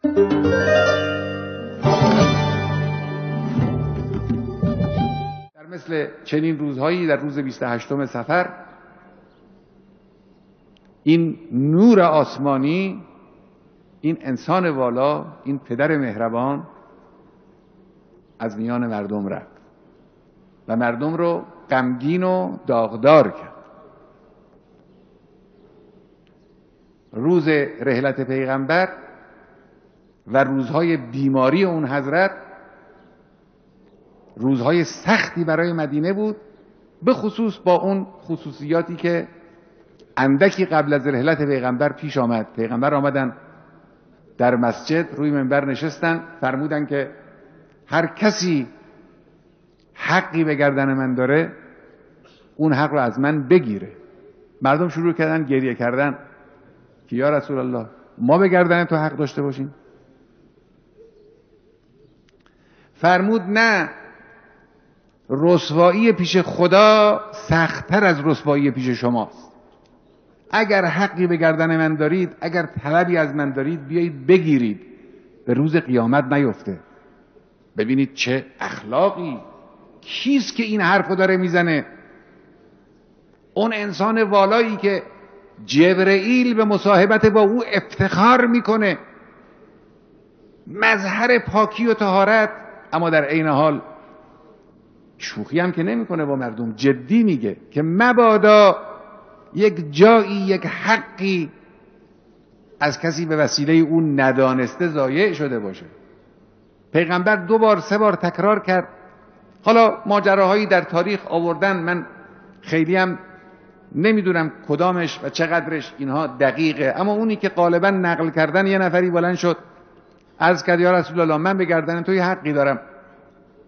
در مثل چنین روزهایی در روز 28 صفر این نور آسمانی، این انسان والا، این پدر مهربان از میان مردم رفت و مردم رو غمگین و داغدار کرد. روز رحلت پیغمبر و روزهای بیماری اون حضرت روزهای سختی برای مدینه بود، به خصوص با اون خصوصیاتی که اندکی قبل از رحلت پیغمبر پیش آمد. پیغمبر آمدن در مسجد، روی منبر نشستن، فرمودن که هر کسی حقی به گردن من داره اون حق رو از من بگیره. مردم شروع کردن گریه کردن که یا رسول الله ما به گردن تو حق داشته باشیم؟ فرمود نه، رسوایی پیش خدا سخت‌تر از رسوایی پیش شماست. اگر حقی به گردن من دارید، اگر طلبی از من دارید، بیایید بگیرید، به روز قیامت نیفته. ببینید چه اخلاقی، کیست که این حرفو داره میزنه؟ اون انسان والایی که جبرئیل به مصاحبت با او افتخار میکنه، مظهر پاکی و طهارت، اما در عین حال شوخی هم که نمیکنه با مردم، جدی میگه که مبادا یک جایی، یک حقی از کسی به وسیله اون ندانسته ضایع شده باشه. پیغمبر 2 بار 3 بار تکرار کرد. حالا ماجراهایی در تاریخ آوردن، من خیلی هم نمیدونم کدامش و چقدرش اینها دقیقه، اما اونی که غالبا نقل کردن، یه نفری بلند شد عرض کرد یا رسول الله من به گردن تو یه حقی دارم.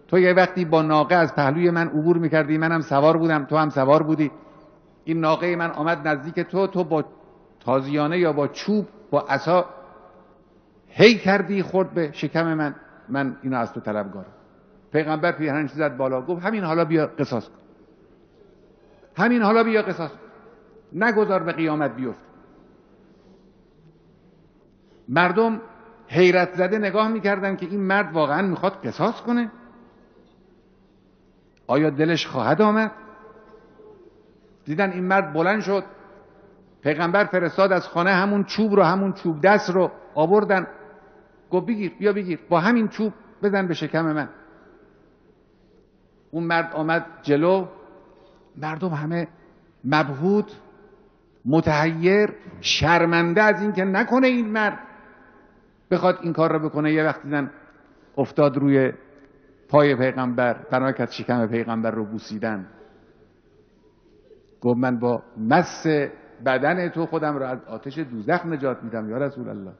تو یه وقتی با ناقه از پهلوی من عبور میکردی، منم سوار بودم، تو هم سوار بودی، این ناقه من آمد نزدیک تو با تازیانه یا با چوب با عصا هی کردی خورد به شکم من اینو از تو طلبگارم. پیغمبر پیرهنش زد بالا، گفت همین حالا بیا قصاص کن، همین حالا بیا قصاص کن، نگذار به قیامت بیفت. مردم حیرت زده نگاه میکردن که این مرد واقعا میخواد قصاص کنه؟ آیا دلش خواهد آمد؟ دیدن این مرد بلند شد، پیغمبر فرستاد از خانه همون چوب رو، همون چوب دست رو آوردن، گفت بگیر، بیا بگیر، با همین چوب بزن به شکم من. اون مرد آمد جلو، مردم همه مبهوت، متحیر، شرمنده از این که نکنه این مرد بخواد این کار رو بکنه. یه وقت دیدن افتاد روی پای پیغمبر، بنا کرد شکم پیغمبر رو بوسیدن. گفت من با مس بدن تو خودم رو از آتش دوزخ نجات میدم یا رسول الله.